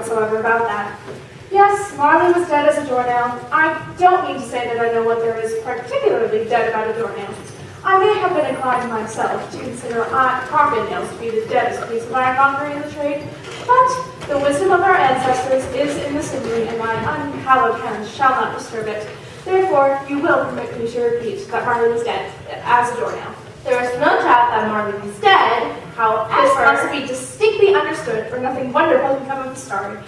whatsoever about that. Yes, Marley was dead as a doornail. I don't mean to say that I know what there is particularly dead about a doornail. I may have been inclined myself to consider coffin nails to be the deadest piece of ironmongery in the trade, but the wisdom of our ancestors is in the sinewy, and my unhallowed hands shall not disturb it. Therefore, you will permit me to repeat that Marley was dead as a doornail. There is no doubt that Marley was dead, however... This must be distinctly understood, for nothing wonderful can come of the story.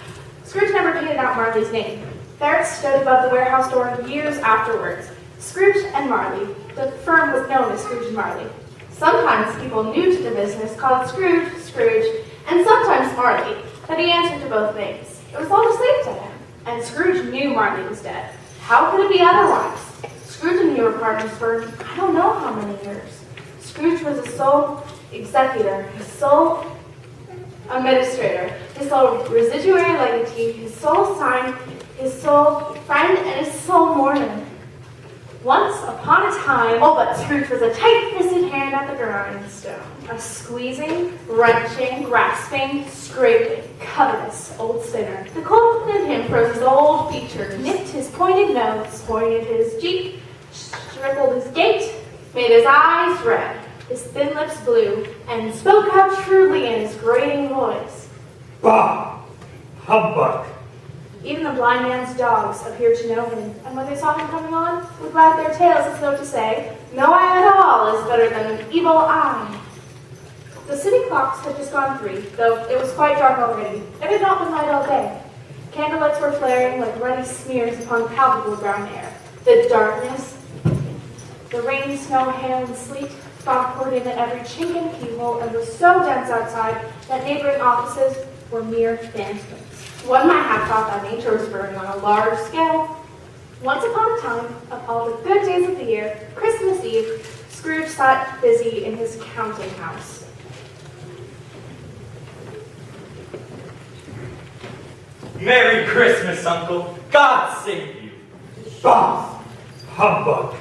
Scrooge never painted out Marley's name. There it stood above the warehouse door years afterwards. Scrooge and Marley. The firm was known as Scrooge and Marley. Sometimes people new to the business called Scrooge, Scrooge, and sometimes Marley, but he answered to both names. It was all the same to him. And Scrooge knew Marley was dead. How could it be otherwise? Scrooge and he were partners for I don't know how many years. Scrooge was his sole executor, his sole administrator, his sole residuary legatee, his sole sign, his sole friend, and his sole mourner. Once upon a time, Oh, but Scrooge was a tight-fisted hand at the grindstone. a squeezing, wrenching, grasping, scraping, covetous old sinner. The cold in him froze his old features, Nipped his pointed nose, pointed his cheek, shrivelled his gait, made his eyes red, his thin lips blue, and spoke out shrewdly in his grating voice. Bah! Humbug! Even the blind man's dogs appeared to know him, and when they saw him coming on, would wag their tails as though to say, No eye at all is better than an evil eye. the city clocks had just gone 3, though it was quite dark already. It had not been light all day. Candlelights were flaring like ruddy smears upon palpable brown air. The darkness, the rain, snow, hail, and sleet, fog poured in at every chink and keyhole, and was so dense outside that neighboring offices were mere phantoms. One might have thought that nature was burning on a large scale. Once upon a time, of all the good days of the year, Christmas Eve, Scrooge sat busy in his counting house. Merry Christmas, Uncle. God save you. Bah! Humbug!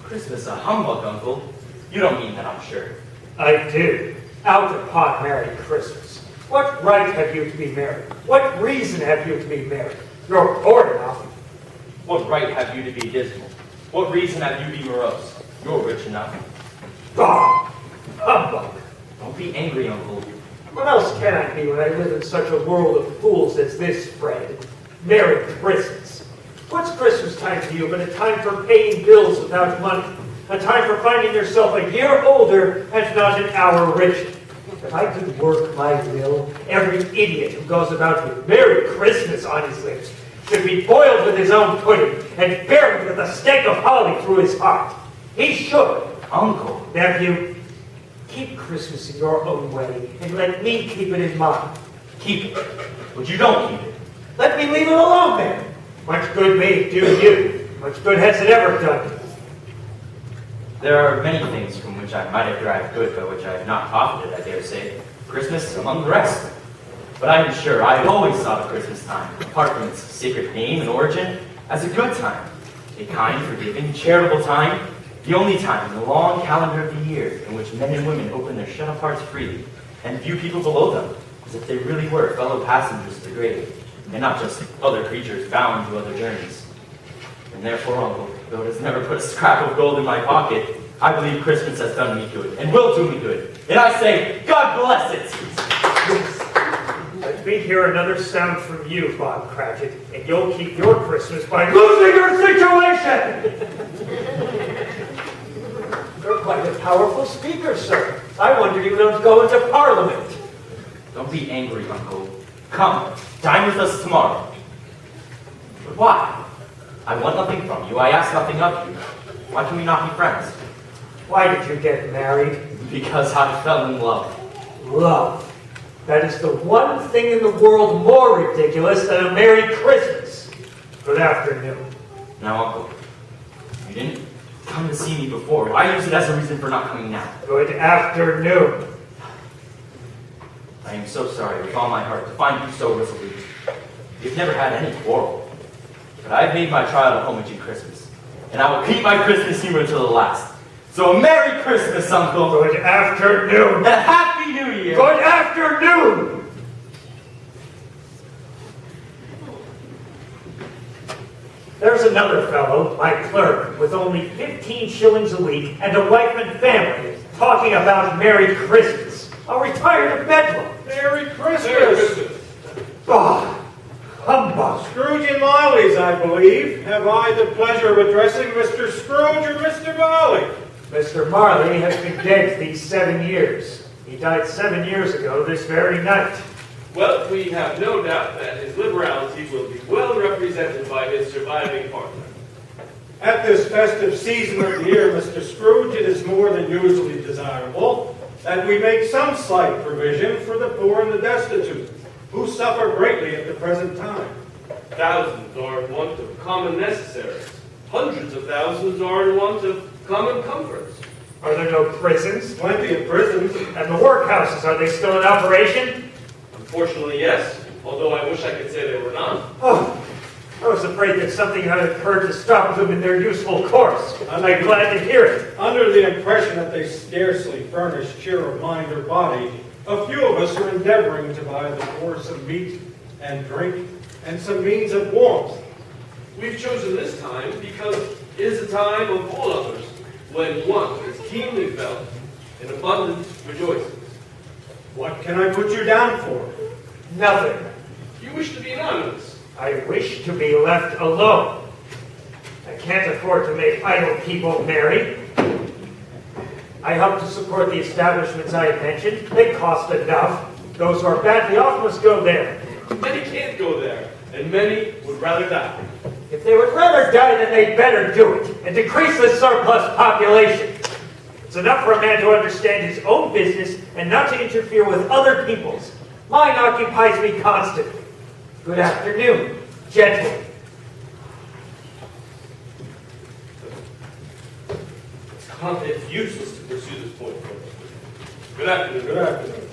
Christmas a humbug, Uncle? You don't mean that, I'm sure. I do. Out upon Merry Christmas. What right have you to be merry? What reason have you to be merry? You're poor enough. What right have you to be dismal? What reason have you to be morose? You're rich enough. Bah! Humbug! Don't be angry, Uncle. What else can I be when I live in such a world of fools as this, Fred? Merry Christmas. What's Christmas time to you but a time for paying bills without money? A time for finding yourself a year older and not an hour richer? If I could work my will, every idiot who goes about with Merry Christmas on his lips should be boiled with his own pudding and buried with a stake of holly through his heart. He should. Uncle. Nephew, keep Christmas in your own way and let me keep it in mine. Keep it. But you don't keep it. Let me leave it alone then. Much good may it do you. Much good has it ever done you. There are many things from which I might have derived good, but which I have not profited, I dare say. Christmas is among the rest. But I am sure I have always saw the Christmas time, apart from its sacred name and origin, as a good time. A kind, forgiving, charitable time. The only time in the long calendar of the year in which men and women open their shut-up hearts freely and view people below them as if they really were fellow passengers to the grave, and not just other creatures bound to other journeys. And therefore, Uncle, though it has never put a scrap of gold in my pocket, I believe Christmas has done me good, and will do me good. And I say, God bless it! Let me hear another sound from you, Bob Cratchit, and you'll keep your Christmas by losing your situation! You're quite a powerful speaker, sir. I wonder you don't go into Parliament. Don't be angry, Uncle. Come, dine with us tomorrow. But why? I want nothing from you. I ask nothing of you. Why can we not be friends? Why did you get married? Because I fell in love. Love. That is the one thing in the world more ridiculous than a Merry Christmas. Good afternoon. Now, Uncle, you didn't come to see me before. Why use it as a reason for not coming now? Good afternoon. I am so sorry with all my heart to find you so resolute. We've never had any quarrel. But I have made my trial at home at you Christmas. And I will keep my Christmas humor till the last. So a Merry Christmas, Uncle. Good afternoon. And a Happy New Year. Good afternoon. There's another fellow, my clerk, with only 15 shillings a week and a wife and family, talking about Merry Christmas. A retired bedlam. Merry Christmas! Merry Christmas. Bah! Humbug! Scrooge and Molly's, I believe. Have I the pleasure of addressing Mr. Scrooge or Mr. Molly? Mr. Marley has been dead these 7 years. He died 7 years ago this very night. Well, we have no doubt that his liberality will be well represented by his surviving partner. At this festive season of the year, Mr. Scrooge, it is more than usually desirable that we make some slight provision for the poor and the destitute, who suffer greatly at the present time. Thousands are in want of common necessaries. Hundreds of thousands are in want of common comforts. Are there no prisons? Plenty of prisons. And the workhouses, are they still in operation? Unfortunately, yes, although I wish I could say they were not. Oh, I was afraid that something had occurred to stop them in their useful course. I'm glad to hear it. Under the impression that they scarcely furnish cheer of mind or body, a few of us are endeavoring to buy the poor some meat and drink and some means of warmth. We've chosen this time because it is a time of all others, when want is keenly felt and abundance rejoices. What can I put you down for? Nothing. You wish to be anonymous. I wish to be left alone. I can't afford to make idle people merry. I help to support the establishments I have mentioned. They cost enough. Those who are badly off must go there. Many can't go there, and many would rather die. If they would rather die, then they'd better do it and decrease the surplus population. It's enough for a man to understand his own business and not to interfere with other people's. Mine occupies me constantly. Good afternoon, gentlemen. It's useless to pursue this point further. Good afternoon. Good afternoon.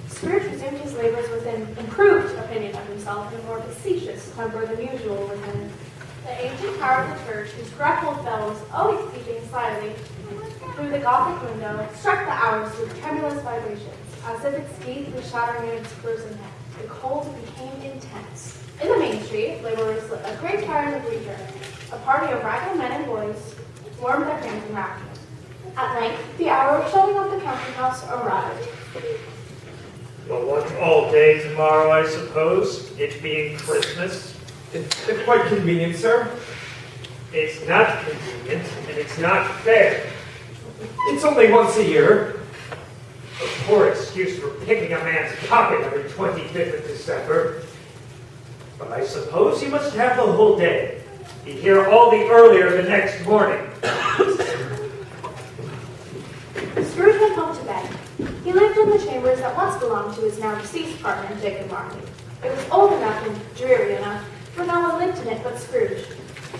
Scrooge resumed his labors with an improved opinion of himself and a more facetious temper than usual within. The ancient tower of the church, whose gruff old bell was always beating slyly through the Gothic window, struck the hours with tremulous vibrations, as if its teeth were shattering in its frozen head. The cold became intense. In the main street, there was a great fire of leisure. A party of ragged men and boys warmed their hands in rapture. At length, the hour of shutting up the counting house arrived. You'll want all day tomorrow, I suppose, it being Christmas. It's quite convenient, sir. It's not convenient, and it's not fair. It's only once a year. A poor excuse for picking a man's pocket every 25th of December. But I suppose you must have the whole day. Be here all the earlier the next morning. Scrooge went home to bed. He lived in the chambers that once belonged to his now deceased partner, Jacob Marley. It was old enough and dreary enough, for no one lived in it but Scrooge.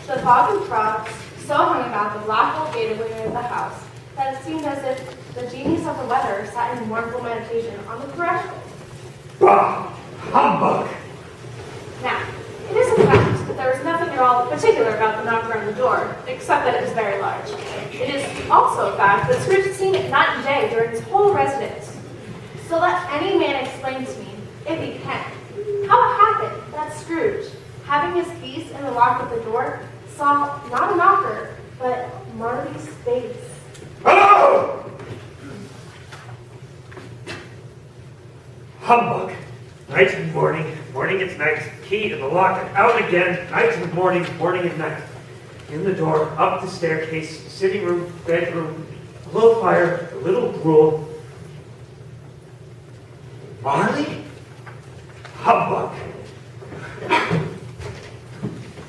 The fog and frogs so hung about the black old gateway of the house that it seemed as if the genius of the weather sat in mournful meditation on the threshold. Bah! Humbug! Now, it is a fact that there was nothing at all particular about the knocker on the door, except that it was very large. It is also a fact that Scrooge had seen it night and day during his whole residence. So let any man explain to me, if he can, how it happened that Scrooge, having his keys in the lock of the door, saw not a knocker, but Marley's face. Hello! Humbug! Night and morning, morning and night, key in the lock and out again, night and morning, morning and night. In the door, up the staircase, sitting room, bedroom, a low fire, a little gruel. Marley? Humbug!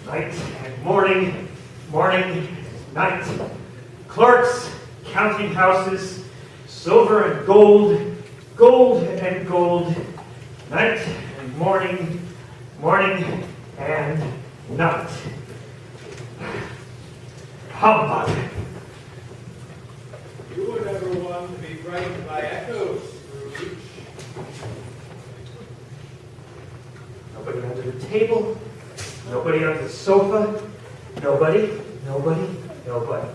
Night and morning, morning, night. Clerks, counting houses, silver and gold, gold and gold. Night and morning, morning and night. Humbug! You were never one to be frightened by echoes, Scrooge. Nobody under the table, nobody on the sofa, nobody, nobody, nobody,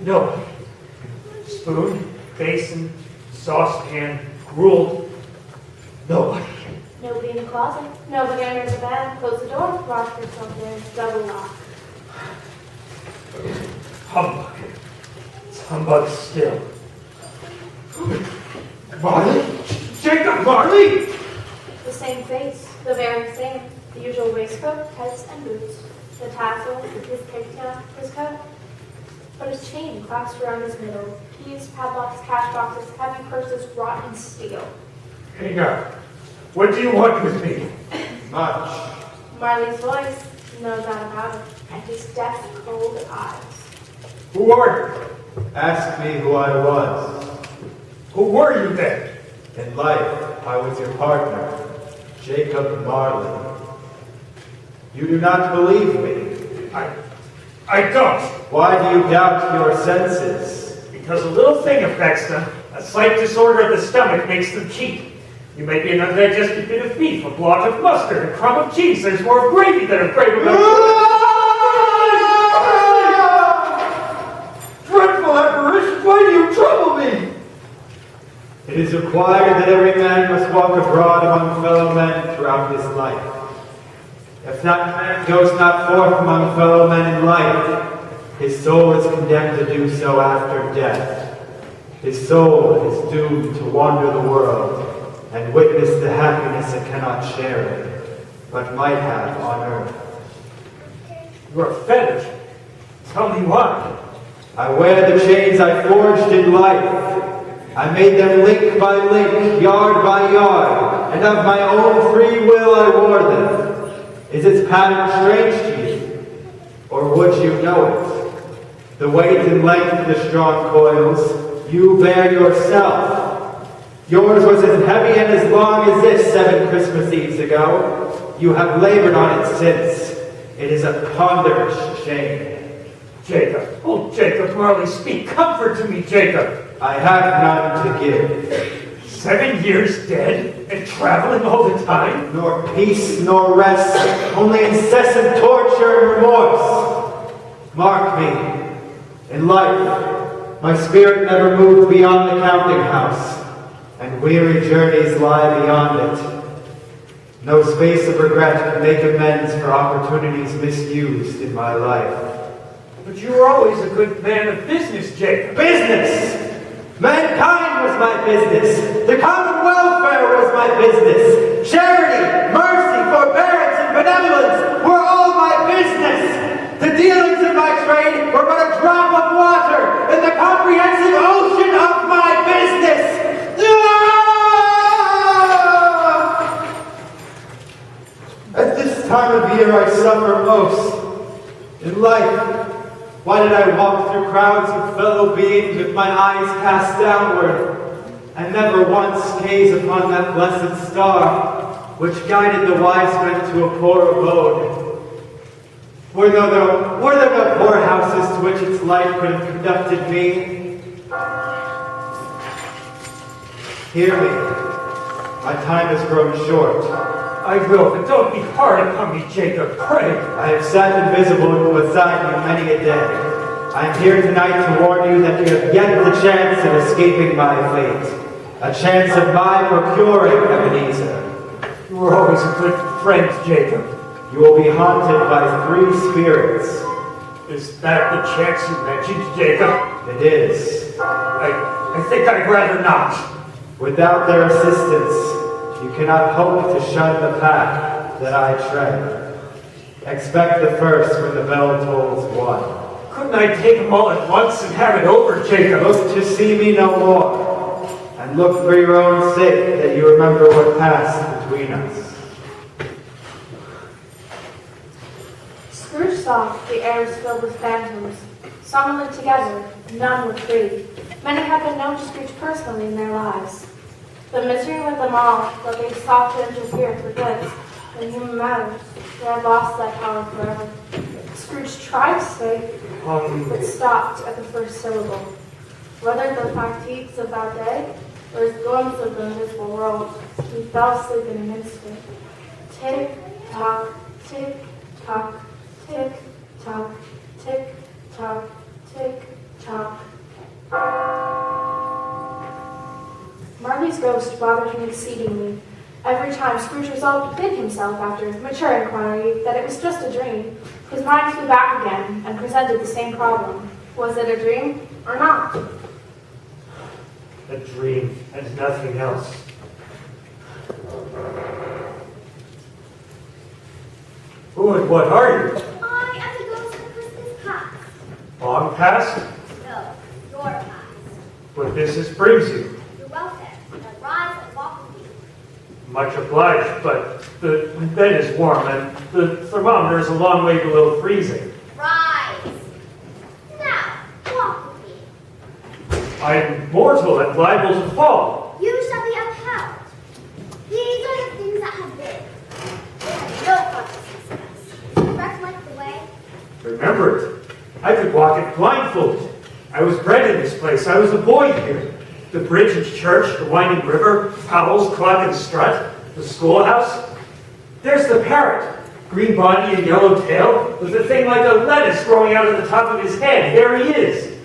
nobody. Spoon, basin, saucepan, gruel, nobody. Nobody in the closet. Nobody enters the bed. Close the door. Lock yourself there. Double lock. Humbug. It's humbug still. Marley? Jacob Marley! The same face. The very same. The usual waistcoat, tights, and boots. The tassel, his pigtail, his coat. But his chain clasped around his middle. Keys, padlocks, cash boxes, heavy purses wrought in steel. Hey now, what do you want with me? Much. Marley's voice, no doubt about it, and his death cold eyes. Who are you? Ask me who I was. Who were you then? In life, I was your partner, Jacob Marley. You do not believe me. I don't. Why do you doubt your senses? Because a little thing affects them. A slight disorder of the stomach makes them cheat. You may be an undigested bit of beef, a blot of mustard, a crumb of cheese. There's more gravy than a gravy. Dreadful apparition, why do you trouble me? It is required that every man must walk abroad among fellow men throughout his life. If that man goes not forth among fellow men in life, his soul is condemned to do so after death. His soul is doomed to wander the world and witness the happiness it cannot share, but might have on earth. You're fetish. Tell me why. I wear the chains I forged in life. I made them link by link, yard by yard, and of my own free will I wore them. Is its pattern strange to you, or would you know it? The weight and length of the strong coils you bear yourself. Yours was as heavy and as long as this 7 Christmas Eves ago. You have labored on it since. It is a ponderous shame. Jacob. Oh, Jacob Marley, speak comfort to me, Jacob. I have none to give. 7 years dead and traveling all the time? Nor peace nor rest, only incessant torture and remorse. Mark me. In life, my spirit never moved beyond the counting house, and weary journeys lie beyond it. No space of regret can make amends for opportunities misused in my life. But you were always a good man of business, Jacob. Business! Mankind was my business. The common welfare was my business. Charity, mercy, forbearance, and benevolence were all my business. The dealings of my trade were but a drop of water in the comprehensive ocean of my business. At this time of year I suffer most. In life, why did I walk through crowds of fellow beings with my eyes cast downward, and never once gaze upon that blessed star which guided the wise men to a poor abode? Were there no poorhouses to which its light could have conducted me? Hear me. My time has grown short. I will, but don't be hard upon me, Jacob, pray. I have sat invisible beside you many a day. I am here tonight to warn you that you have yet the chance of escaping my fate. A chance of my procuring Ebenezer. You were always a good friend, Jacob. You will be haunted by 3 spirits. Is that the chance you mentioned, Jacob? It is. I think I'd rather not. Without their assistance, you cannot hope to shun the path that I tread. Expect the first when the bell tolls 1. Couldn't I take them all at once and have it over, Jacob? Look to see me no more, and look for your own sake that you remember what passed between us. Scrooge saw the air was filled with phantoms. Some lived together, none were free. Many had been known to Scrooge personally in their lives. The misery with them all, though they sought to interfere for good in human matters, they had lost that power forever. Scrooge tried to speak, but stopped at the first syllable. Whether the fatigues of that day or his glimpse of the invisible world, he fell asleep in an instant. Tick tock, tick tock, tick tock, tick tock, tick tock. Marley's ghost bothered him exceedingly. Every time Scrooge resolved within himself after mature inquiry that it was just a dream, his mind flew back again and presented the same problem. Was it a dream or not? A dream and nothing else. Who and what are you? I am the ghost of the Christmas past. Long past? No, your past. What business brings you? Your welfare. Now rise and walk with me. Much obliged, but the bed is warm and the thermometer is a long way below freezing. Rise. Now, walk with me. I am mortal and liable to fall. You shall be upheld. These are the things that have been. They have no consciousness of us. Do you recollect the way? Remember it. I could walk it blindfolded. I was bred in this place. I was a boy here. The bridge and church, the winding river, Powell's clock and strut, the schoolhouse. There's the parrot, green body and yellow tail, with a thing like a lettuce growing out of the top of his head. There he is.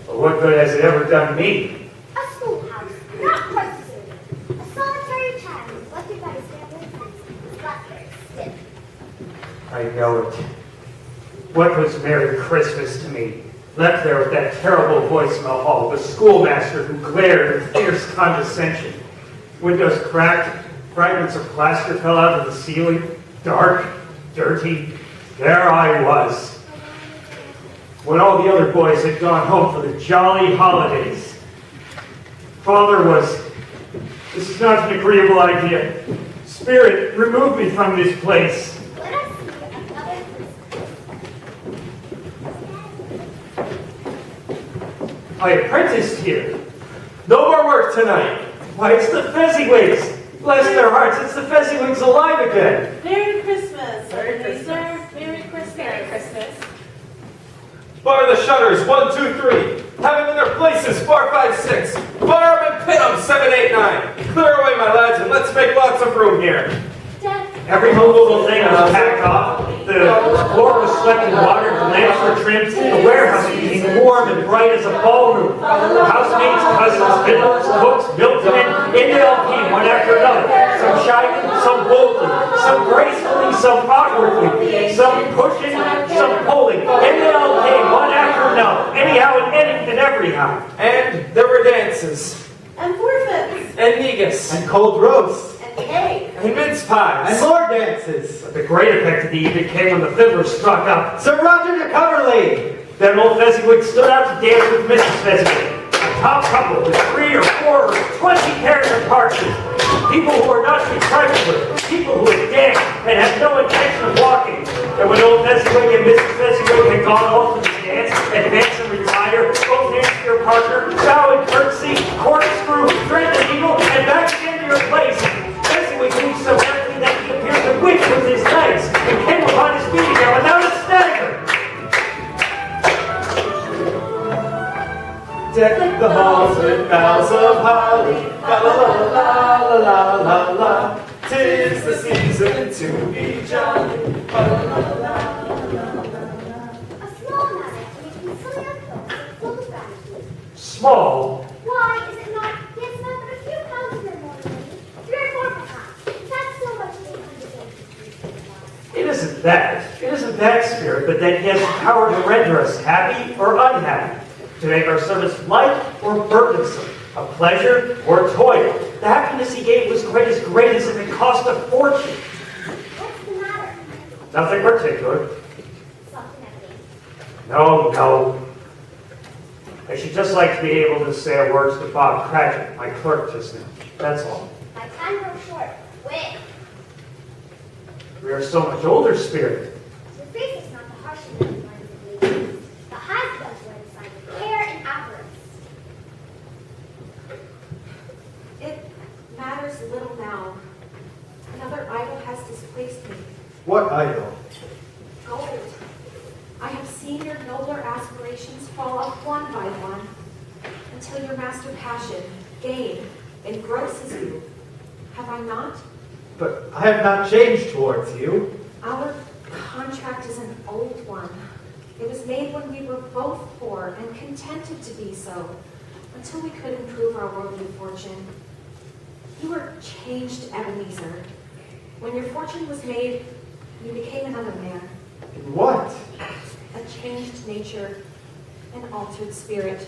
But what good has it ever done me? A schoolhouse, not quite deserted. A solitary child neglected by his family and friends. His blackberry stiff. I know it. What was Merry Christmas to me? Left there with that terrible voice in the hall, the schoolmaster who glared in fierce condescension. Windows cracked, fragments of plaster fell out of the ceiling, dark, dirty. There I was. When all the other boys had gone home for the jolly holidays. Father was, this is not an agreeable idea. Spirit, remove me from this place. Let us see another Christmas. I apprenticed here. No more work tonight. Why, it's the Fezziwigs. Bless their hearts, it's the Fezziwigs alive again. Merry Christmas, Ebenezer. Merry Christmas. Merry Christmas. Bar the shutters, 1, 2, 3. Have them in their places, 4, 5, 6. Bar them and pin them, 7, 8, 9. Clear away, my lads, and let's make lots of room here. Every movable thing was packed off. The floor was swept and watered. The lamps were trimmed. The warehouse became warm and bright as a ballroom. Housemaids, cousins, fiddlers, cooks, milkmen, in they all came one after another. Some shyly, some boldly, some gracefully, some awkwardly, some pushing, some pulling. In they all came one after another. Anyhow and any and everyhow. And there were dances, And forfeits. and negus, And cold roasts. And cake. and mince pies. And more dances. But the great effect of the evening came when the fiddler struck up. Sir Roger de Coverley. Then old Fezziwig stood out to dance with Mrs. Fezziwig, a top couple with 3 or 4 or 20 pairs of partners. People who were not to be trifled with, people who had danced and had no intention of walking. And when old Fezziwig and Mrs. Fezziwig had gone off to the dance, advance and retire, both hands to your partner, bow and curtsy, corkscrew, thread the needle, and back again to your place. Fezziwig moved so rapidly that he appeared to wink with his legs and came upon his feet again without a stagger. Deck the halls with boughs of holly, la la la la la la la la. 'Tis the season to be jolly, la la la la la la. A small matter to make me silly and full of gratitude. Small. Why is it not? He has not but a few pounds of their morning money. 3 or 4 perhaps. That's so much as 800 It isn't that. It isn't that, Spirit, but that he has the power to render us happy or unhappy, to make our service light or burdensome, a pleasure or toil. The happiness he gave was quite as great as if it cost a fortune. What's the matter? Nothing particular. Something evident. No. I should just like to be able to say a word to Bob Cratchit, my clerk just now. That's all. My time grows short. Quick. We are so much older, Spirit. Your face is not the harsh and loving lines of ladies. The highs of were inside of care and avarice. It matters little now. Another idol has displaced me. What idol? Gold. I have seen your nobler aspirations fall off one by one, until your master passion, gain, engrosses you. Have I not? But I have not changed towards you. Our contract is an old one. It was made when we were both poor and contented to be so, until we could improve our worldly fortune. You were changed, Ebenezer. When your fortune was made, you became another man. What? A changed nature, an altered spirit.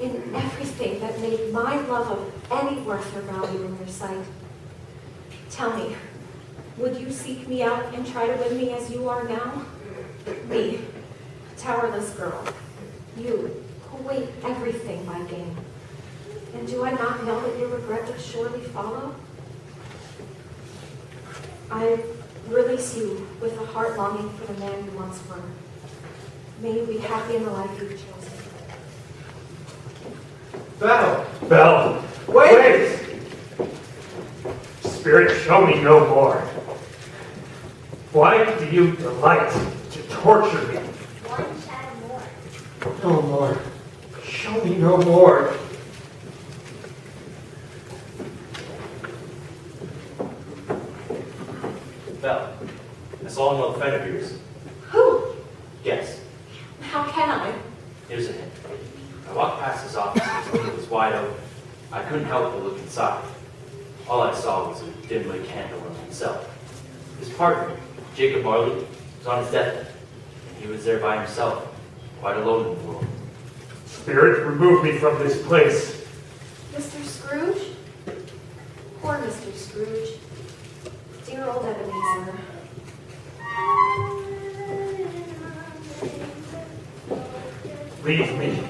In everything that made my love of any worth or value in your sight. Tell me, would you seek me out and try to win me as you are now? Me, a towerless girl. You, who weigh everything by gain. And do I not know that your regret would surely follow? I release you with a heart longing for the man you once were. May you be happy in the life you've chosen. Belle! Belle, wait! Spirit, show me no more. Why do you delight to torture me? One shadow more. No more. Show me no more. Belle, I saw an old friend of yours. Who? Guess. How can I? Here's a hint. I walked past his office and his window was wide open. I couldn't help but look inside. All I saw was a dim-lit candle on himself. His partner, Jacob Marley, was on his deathbed, and he was there by himself, quite alone in the world. Spirit, remove me from this place. Mr. Scrooge? Poor Mr. Scrooge. Dear old Ebenezer. Leave me.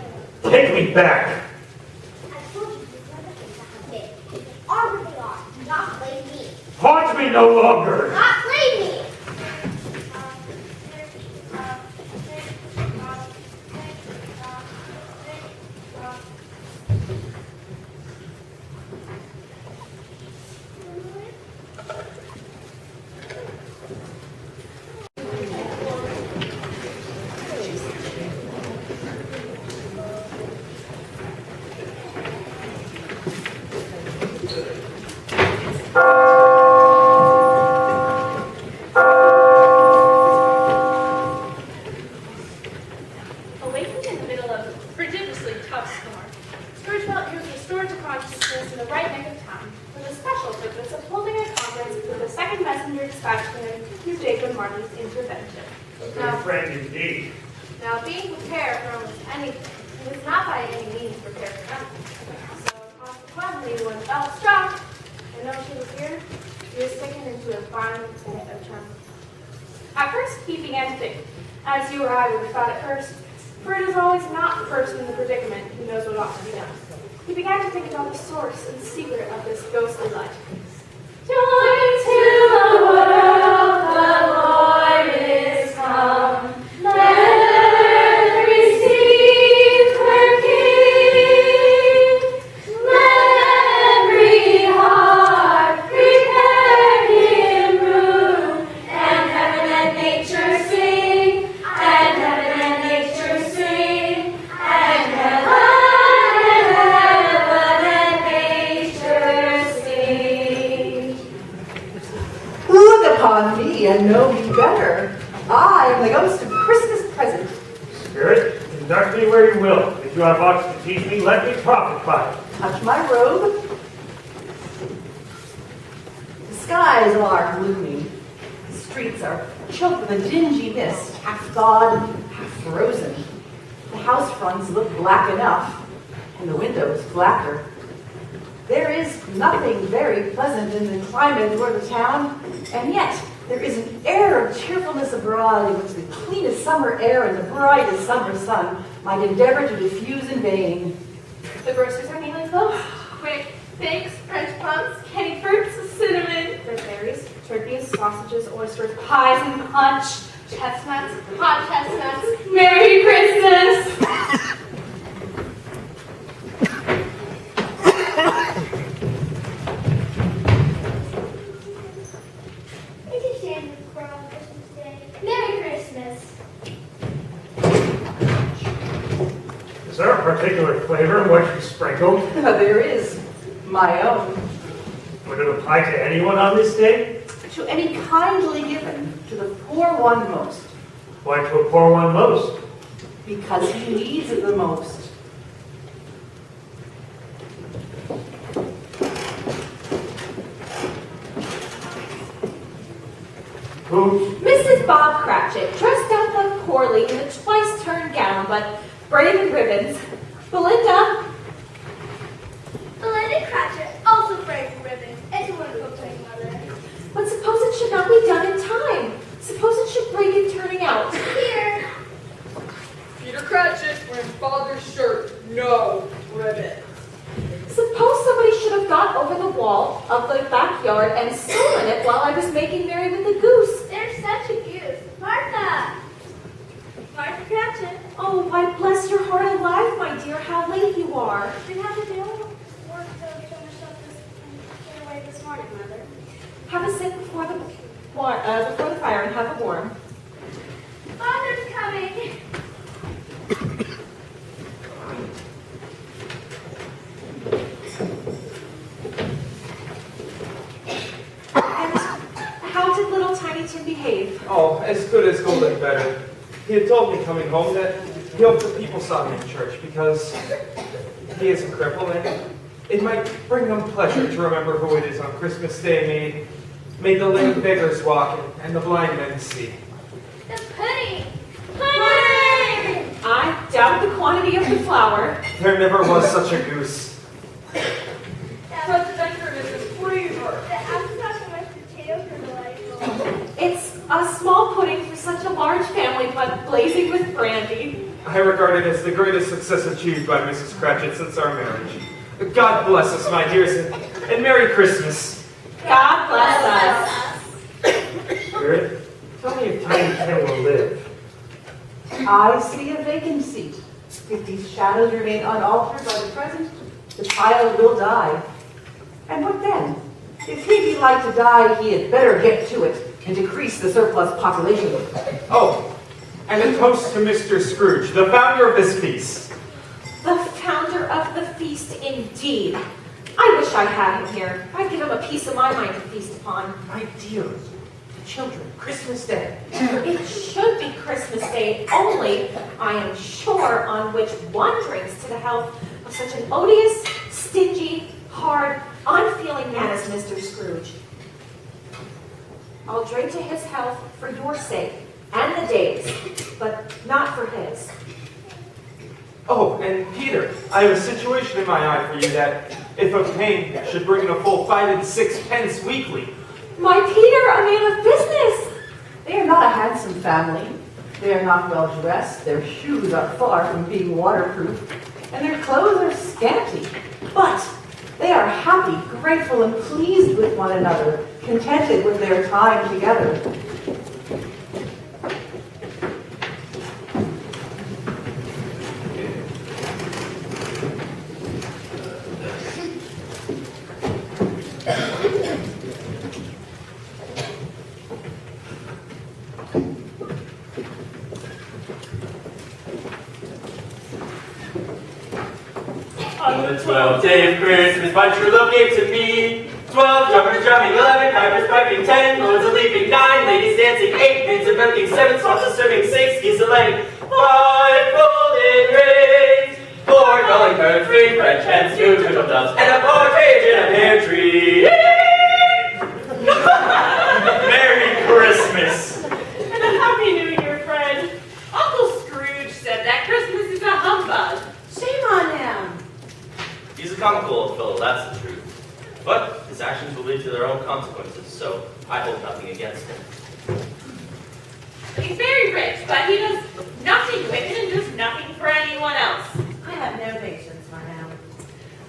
Take me back. I told you these are the things I have made. They are what they are. Do not blame me. Haunt me no longer. Do not blame me. Awakened in the middle of a prodigiously tough storm, Scrooge felt he was restored to consciousness in the right nick of time for the special purpose of holding a conference with the second messenger dispatched to him through Jacob Marley's intervention. A good friend indeed. Now, being prepared for almost anything, he was not by any means prepared for nothing. So, consequently, when Belle struck, and no she was here, he was taken into a violent fit of trembling. At first, he began to think, as you or I would have thought at first, for it is always not the person in the predicament who knows what ought to be done. He began to think about the source and secret of this ghostly light. Joy to the world, the Lord is come. Let earth receive her King. Let every heart prepare him room, and heaven and nature sing, and heaven and nature sing, and heaven and nature sing. Look upon me and know me better. I am the ghost of Christmas present. Spirit, conduct me where you will. If you have aught to teach me, let me profit by it. Touch my robe. The skies are gloomy. The streets are choked with a dingy mist, half thawed, half frozen. The house fronts look black enough, and the windows blacker. There is nothing very pleasant in the climate or the town, and yet there is an air of cheerfulness abroad in which the cleanest summer air and the brightest summer sun might endeavor to diffuse in vain. The grocers are neatly closed. Quick, figs, French plums, candied fruits, cinnamon, red berries, turkeys, sausages, oysters, pies, and punch, chestnuts, hot chestnuts. Merry Christmas! It's a shame to quarrel on Christmas Day. Merry Christmas. Is there a particular flavor in what you sprinkled? There is my own. Would it apply to anyone on this day? To any kindly given, to the poor one most, Why to a poor one most? because he needs it the most. Who? Mrs. Bob Cratchit, dressed up but poorly in a twice-turned gown, but braided ribbons. Belinda, Belinda Cratchit, also braided ribbons. It's a wonderful thing, Mother. but suppose it should not be done in time. Suppose it should break in turning out. Here. Peter Cratchit wearing father's shirt. No ribbon. Suppose somebody should have got over the wall of the backyard and stolen it while I was making merry with the goose. There's such a goose. Martha! Martha Cratchit. Oh, why bless your heart alive, my dear, how late you are. We have to do work to finish up this and get away this morning, Mother. Have a sit before the fire and have a warm. Father's coming. And how did little Tiny Tim behave? Oh, as good as golden better. He had told me coming home that he hoped that people saw him in church because he is a cripple and it might bring them pleasure to remember who it is on Christmas Day made the lame beggars walk and the blind men see. The pudding. Pudding! I doubt the quantity of the flour. There never was such a goose. Such tenderness and flavor. The apricot and mashed potatoes are delightful. It's a small pudding for such a large family, but blazing with brandy. I regard it as the greatest success achieved by Mrs. Cratchit since our marriage. God bless us, my dears, and Merry Christmas. God bless us. Spirit, tell me if Tiny Tim will live. I see a vacant seat. If these shadows remain unaltered by the present, the child will die. And what then? If he be like to die, he had better get to it and decrease the surplus population. Oh, and a toast to Mr. Scrooge, the founder of this feast. The founder of the feast, indeed. I wish I had him here. I'd give him a piece of my mind to feast upon. My dear, the children, Christmas Day. It should be Christmas Day only, I am sure, on which one drinks to the health of such an odious, stingy, hard, unfeeling man as Mr. Scrooge. I'll drink to his health for your sake and the day's, but not for his. Oh, and Peter, I have a situation in my eye for you that, if obtained, should bring in a full 5 and 6 pence weekly. My Peter, a man of business! They are not a handsome family. They are not well dressed. Their shoes are far from being waterproof, and their clothes are scanty. But they are happy, grateful, and pleased with one another, contented with their time together. On the 12th day of Christmas, my true love gave to me 12 drummers drumming, 11 pipers piping, 10 lords a leaping, 9 ladies dancing, 8 maids a milking, 7 swans a serving, 6 geese a laying, 5 golden rings, 4 calling birds, 3 French hens, 2 turtle doves, and a partridge in a pear tree. Merry Christmas! And a happy new year, friend. Uncle Scrooge said that Christmas is a humbug. Shame on him. He's a comical old fellow, that's the truth. But his actions will lead to their own consequences, so I hold nothing against him. He's very rich, but he does nothing wicked and does nothing for anyone else. I have no patience for him.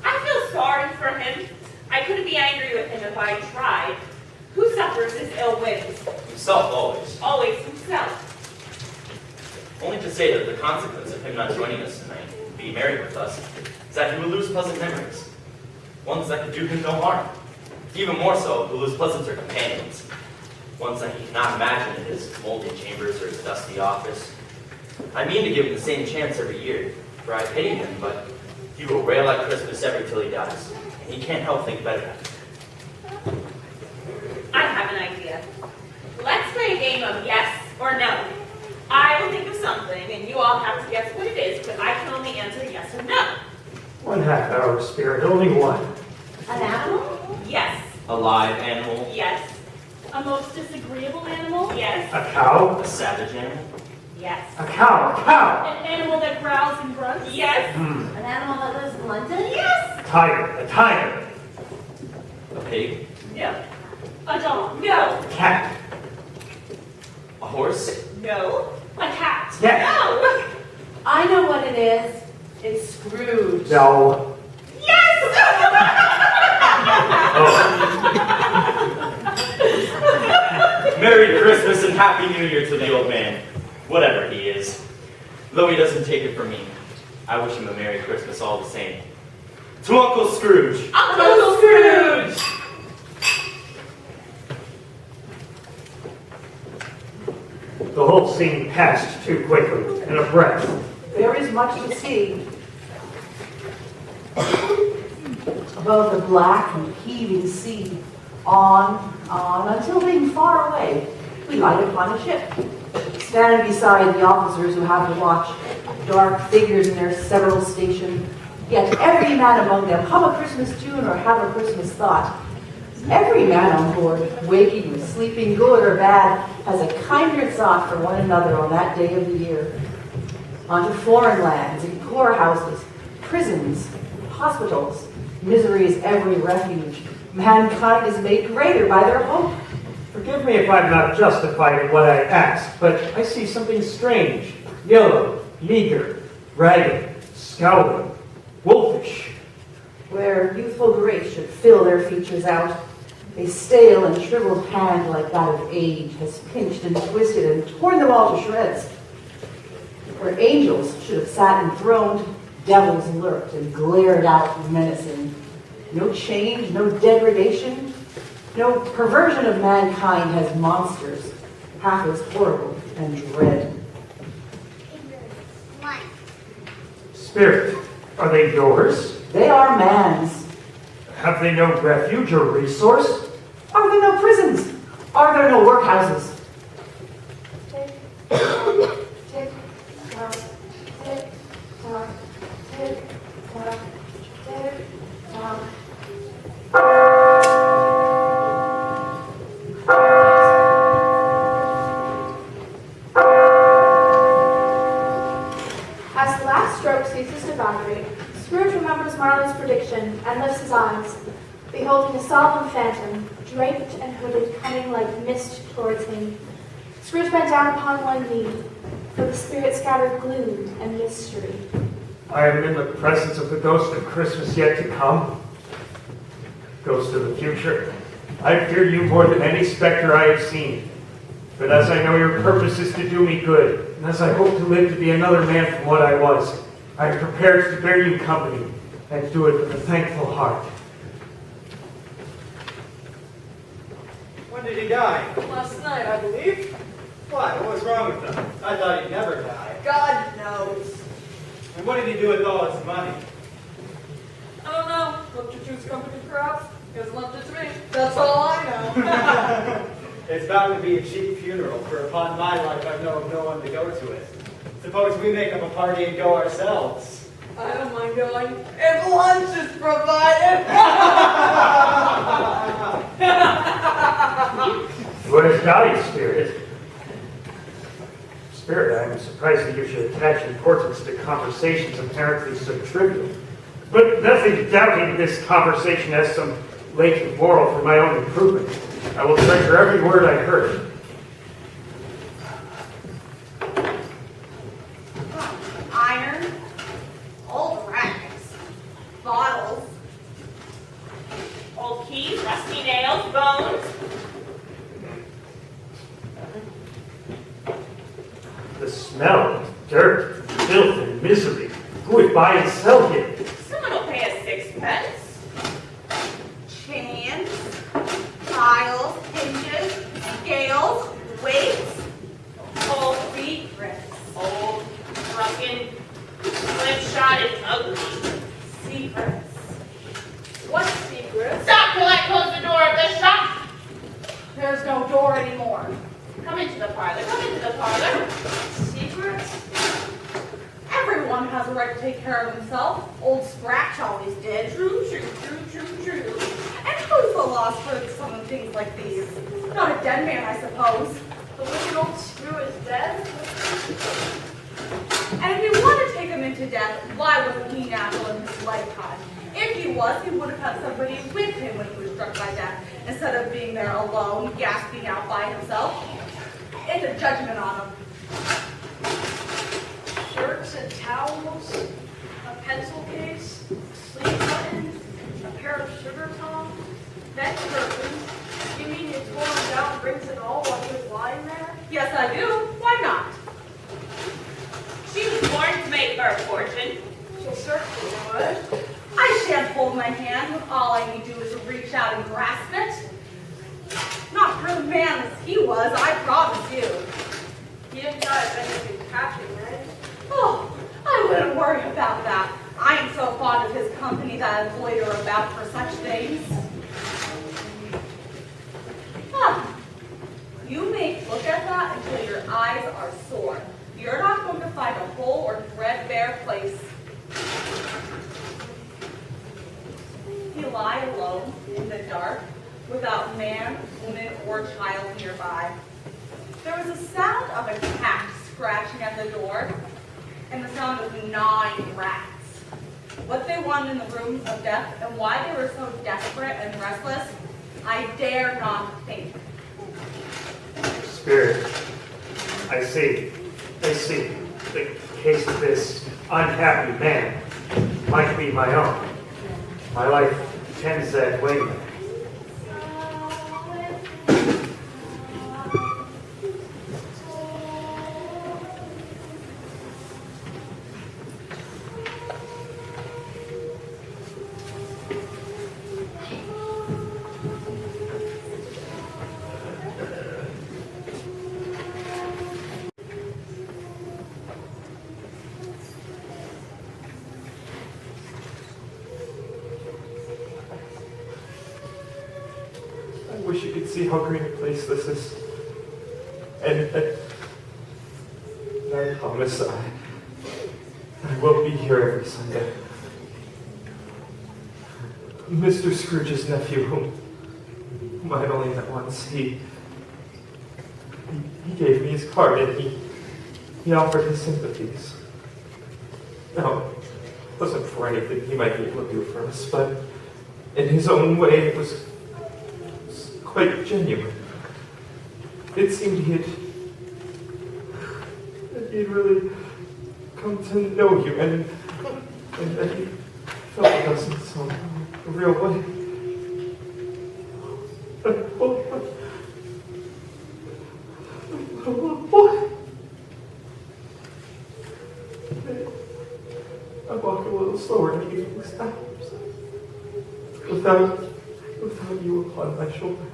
I feel sorry for him. I couldn't be angry with him if I tried. Who suffers his ill winds? Himself always. Always himself. Only to say that the consequence of him not joining us tonight, being married with us, is that he will lose pleasant memories. Ones that could do him no harm. Even more so, he'll lose pleasanter companions. Ones that he cannot imagine in his moldy chambers or his dusty office. I mean to give him the same chance every year, for I pity him, but he will rail at Christmas every till he dies. And he can't help think better of it. I have an idea. Let's play a game of yes or no. I will think of something, and you all have to guess what it is, but I can only answer yes or no. 1/2 hour, Spirit, only one. An animal? Yes. A live animal? Yes. A most disagreeable animal? Yes. A cow? A savage animal? Yes. A cow, a cow! An animal that growls and grunts? Yes. Hmm. An animal that lives in London? Yes. Tiger, a tiger. A pig? No. A dog? No. A cat. A horse? No. A cat? Yes. No. I know what it is. It's Scrooge. No. Yes. Merry Christmas and Happy New Year to the old man, whatever he is. Though he doesn't take it from me, I wish him a Merry Christmas all the same. To Uncle Scrooge! Uncle Scrooge! The whole scene passed too quickly, in a breath. There is much to see. Above the black and heaving sea, on, until being far away, we light upon a ship. Stand beside the officers who have to watch, dark figures in their several stations, yet every man among them hum a Christmas tune or have a Christmas thought. Every man on board, waking or sleeping, good or bad, has a kinder thought for one another on that day of the year. Onto foreign lands and poorhouses, prisons, hospitals, misery is every refuge. Mankind is made greater by their hope. Forgive me if I'm not justified in what I ask, but I see something strange. Yellow, meager, ragged, scowling, wolfish. Where youthful grace should fill their features out, a stale and shriveled hand like that of age has pinched and twisted and torn them all to shreds. Where angels should have sat enthroned, devils lurked and glared out menacing. No change, no degradation, no perversion of mankind has monsters half as horrible and dread. Spirit, are they yours? They are man's. Have they no refuge or resource? Are there no prisons? Are there no workhouses? Tick, tock, tick, tock, tick, tock, tick, tock, tick, tock. As the last stroke ceases to vibrate, Scrooge remembers Marley's prediction and lifts his eyes, beholding a solemn phantom, draped and hooded, coming like mist towards him. Scrooge bent down upon one knee, for the spirit scattered gloom and mystery. I am in the presence of the ghost of Christmas yet to come. Ghost of the future, I fear you more than any specter I have seen. But as I know your purpose is to do me good, and as I hope to live to be another man from what I was, I am prepared to bear you company and do it with a thankful heart. When did he die? Last night, I believe. Why? What was wrong with him? I thought he'd never die. God knows. And what did he do with all his money? I don't know. Left it to his company, perhaps. He hasn't left it to me. That's all I know. It's bound to be a cheap funeral, for upon my life I know of no one to go to it. Suppose we make up a party and go ourselves. I don't mind going. If lunch is provided. What is jolly, Spirit? Spirit, I am surprised that you should attach importance to conversations apparently so trivial. But nothing doubting this conversation has some latent moral for my own improvement. I will treasure every word I heard. Iron, old rags, bottles, old keys, rusty nails, bones. The smell of dirt, filth, and misery. Who would buy and sell here? Someone will pay us 6 pence. Chains, files, hinges, scales, weights, old secrets, old, drunken, slingshot, and ugly secrets. What secret? Stop till I close the door of the shop! There's no door anymore. Come into the parlor, come into the parlor. Secrets? Everyone has a right to take care of himself. things like these. Not a dead man, I suppose. The wicked old screw is dead? And if you want to take him into death, why wasn't he natural in his lifetime? If he was, he would have had somebody with him when he was struck by death, instead of being there alone, gasping out by himself. It's a judgment on him. Shirts and towels, a pencil case, sleeve button, a pair of sugar tongs, neck curtains. You mean you tore him down, brings it all while he was lying there? Yes, I do. Why not? She was born to make her a fortune. She certainly would. I shan't hold my hand when all I need to do is reach out and grasp it. Not for the man as he was, I promise you. He didn't die of anything catching, right? Oh, I wouldn't worry about that. I ain't so fond of his company that I loiter about for such things. Huh. You may look at that until your eyes are sore. You're not going to find a whole or threadbare place. He lie alone in the dark, without man, woman, or child nearby. There was a sound of a cat scratching at the door, and the sound of gnawing rats. What they wanted in the rooms of death, and why they were so desperate and restless, I dare not think. Spirit, I see. The case of this unhappy man might be my own. My life tends that way. I wish you could see how green a place this is. And I promise I will be here every Sunday. Mr. Scrooge's nephew, whom I've only met once, he gave me his card and he offered his sympathies. Now, it wasn't for anything he might be able to do for us, but in his own way it was quite genuine. It seemed that he'd really come to know you and that he felt with us in some real way. I walk a little slower in the evenings hours without you upon my shoulder.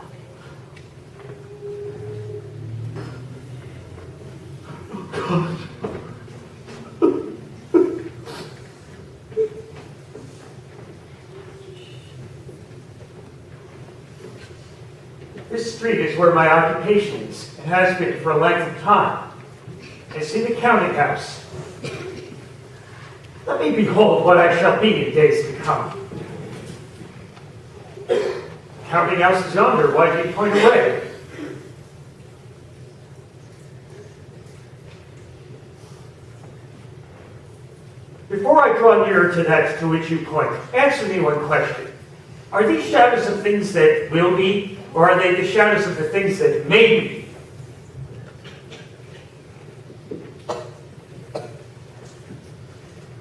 This street is where my occupation is. It has been for a length of time. I see the counting house. Let me behold what I shall be in days to come. Counting house is yonder. Why do you point away? Before I draw nearer to that to which you point, answer me one question. Are these shadows of things that will be, or are they the shadows of the things that may be?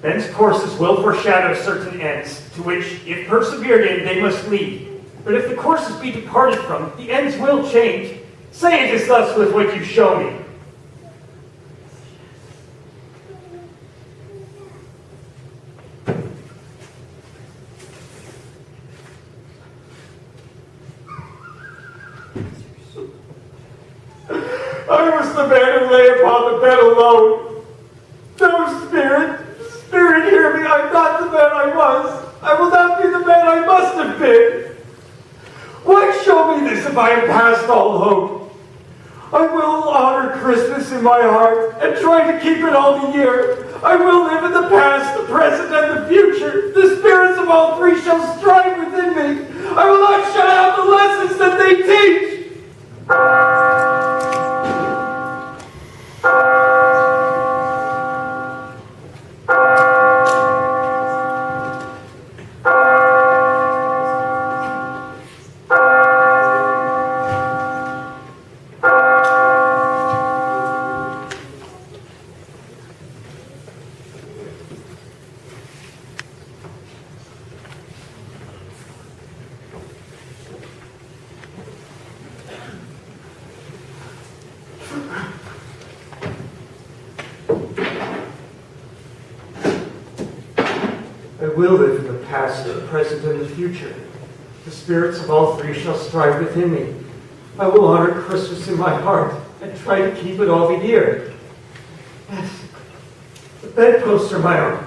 Men's courses will foreshadow certain ends, to which, if persevered in, they must lead. But if the courses be departed from, the ends will change. Say it is thus with what you show me. I was the man who lay upon the bed alone. No, Spirit, hear me. I'm not the man I was. I will not be the man I must have been. Why show me this if I am past all hope? I will honor Christmas in my heart and try to keep it all the year. I will live in the past, the present, and the future. The spirits of all three shall strive within me. I will not shut out the lessons that they teach. will live in the past, the present, and the future. The spirits of all three shall strive within me. I will honor Christmas in my heart and try to keep it all the year. Yes, the bedposts are my own.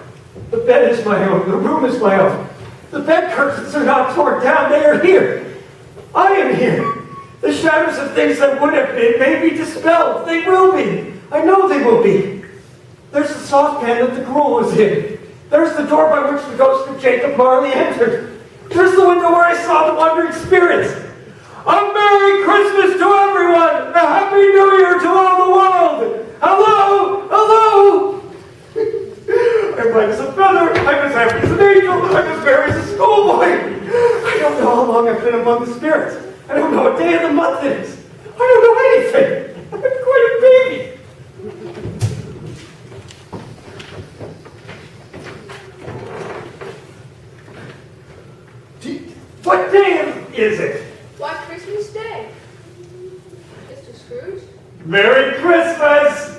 The bed is my own. The room is my own. The bed curtains are not torn down. They are here. I am here. The shadows of things that would have been may be dispelled. They will be. I know they will be. There's the saucepan that the gruel was in. There's the door by which the ghost of Jacob Marley entered. There's the window where I saw the wandering spirits. A Merry Christmas to everyone! A Happy New Year to all the world! Hello! Hello! I'm light as a feather. I'm as happy as an angel. I'm as merry as a schoolboy. I don't know how long I've been among the spirits. I don't know what day of the month it is. I don't know anything. I'm quite a baby. What day is it? Why, Christmas Day. Mr. Scrooge? Merry Christmas!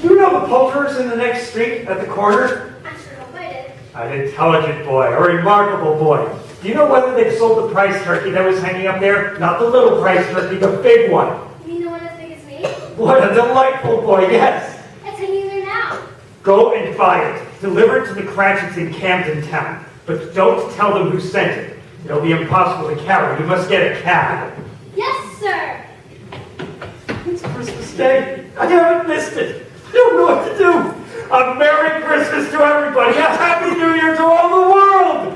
Do you know the poulterers in the next street at the corner? I'm sure invited. An intelligent boy, a remarkable boy. Do you know whether they've sold the prize turkey that was hanging up there? Not the little prize turkey, the big one. You mean the one as big as me? What a delightful boy, yes. It's hanging there now. Go and buy it. Deliver it to the Cratchits in Camden Town. But don't tell them who sent it. It'll be impossible to carry. You must get a cab. Yes, sir. It's Christmas Day. I haven't missed it. I don't know what to do. A Merry Christmas to everybody. A Happy New Year to all the world.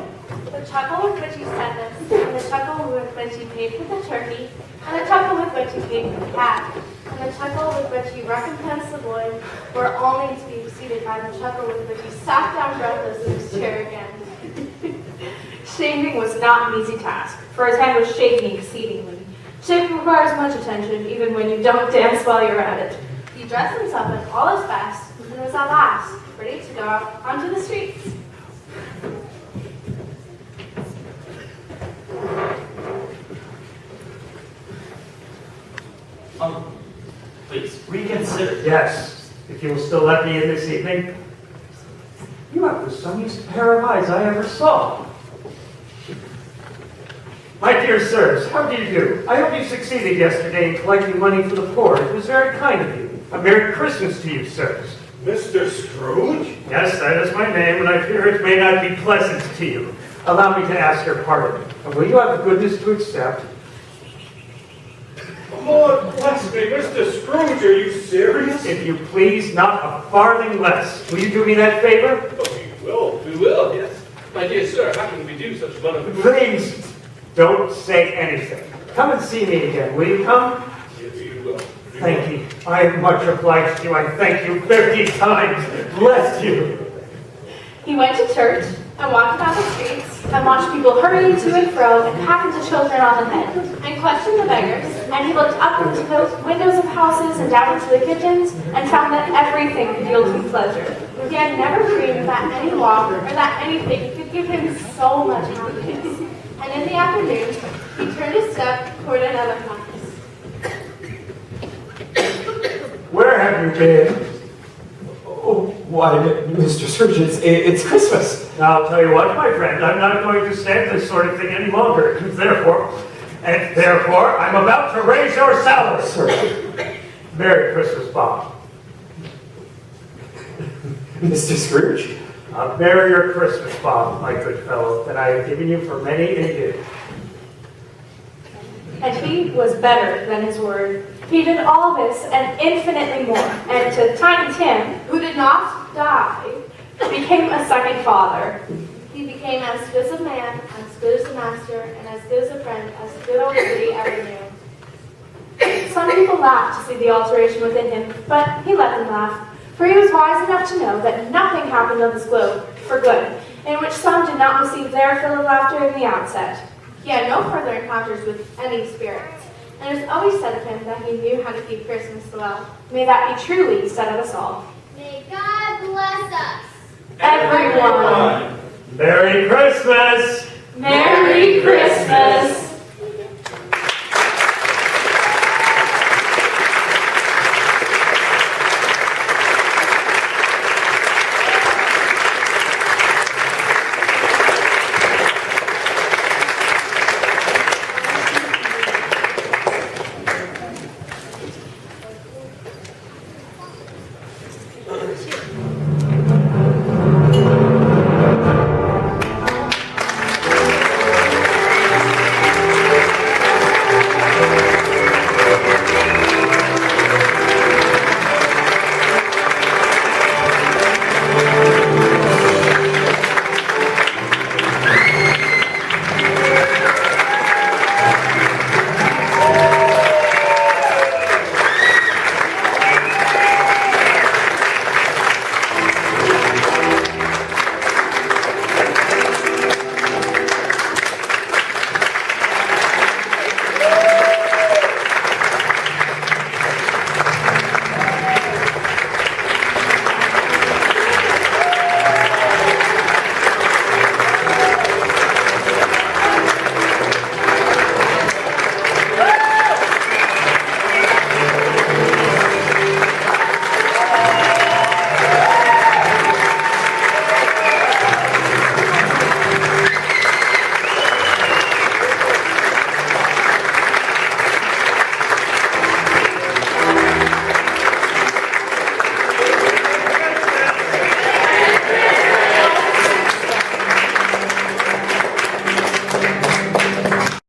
The chuckle with which you said this, and the chuckle with which you paid for the turkey, and the chuckle with which you paid for the cat, and the chuckle with which you recompensed the boy, were only to be exceeded by the chuckle with which he sat down breathless in his chair again. Shaving was not an easy task, for his head was shaking exceedingly. Shaving requires much attention, even when you don't dance while you're at it. He dressed himself in all his best, and was at last ready to go out onto the streets. Please, reconsider. Yes, if you will still let me in this evening. You have the sunniest pair of eyes I ever saw. My dear sirs, how do you do? I hope you succeeded yesterday in collecting money for the poor. It was very kind of you. A Merry Christmas to you, sirs. Mr. Scrooge? Yes, that is my name, and I fear it may not be pleasant to you. Allow me to ask your pardon. And will you have the goodness to accept? Lord bless me, Mr. Scrooge, are you serious? If you please, not a farthing less. Will you do me that favor? Oh, we will, yes. My dear sir, how can we do such wonderful... Please, don't say anything. Come and see me again. Will you come? Yes, we will. Thank you. I am much obliged to you. I thank you 50 times. Bless you. He went to church and walked about the streets and watched people hurrying to and fro and patting the children on the head and questioned the beggars, and he looked up into the windows of houses and down into the kitchens and found that everything revealed him pleasure. He had never dreamed that any walk or that anything could give him so much happiness. And in the afternoon, he turned his step toward another house. Where have you been? Oh, why, Mr. Scrooge, it's Christmas. I'll tell you what, my friend, I'm not going to stand this sort of thing any longer. Therefore, I'm about to raise your salary. Sir. Merry Christmas, Bob. Mr. Scrooge? A merrier Christmas, Bob, my good fellow, than I have given you for many a year. And he was better than his word. He did all this and infinitely more. And to Tiny Tim, who did not die, became a second father. He became as good as a man, as good as a master, and as good as a friend as good old Goody ever knew. Some people laughed to see the alteration within him, but he let them laugh, for he was wise enough to know that nothing happened on this globe for good, in which some did not receive their fill of laughter in the outset. He had no further encounters with any spirits, and it was always said of him that he knew how to keep Christmas well. May that be truly said of us all. May God bless us. Everyone. Merry Christmas! Merry Christmas!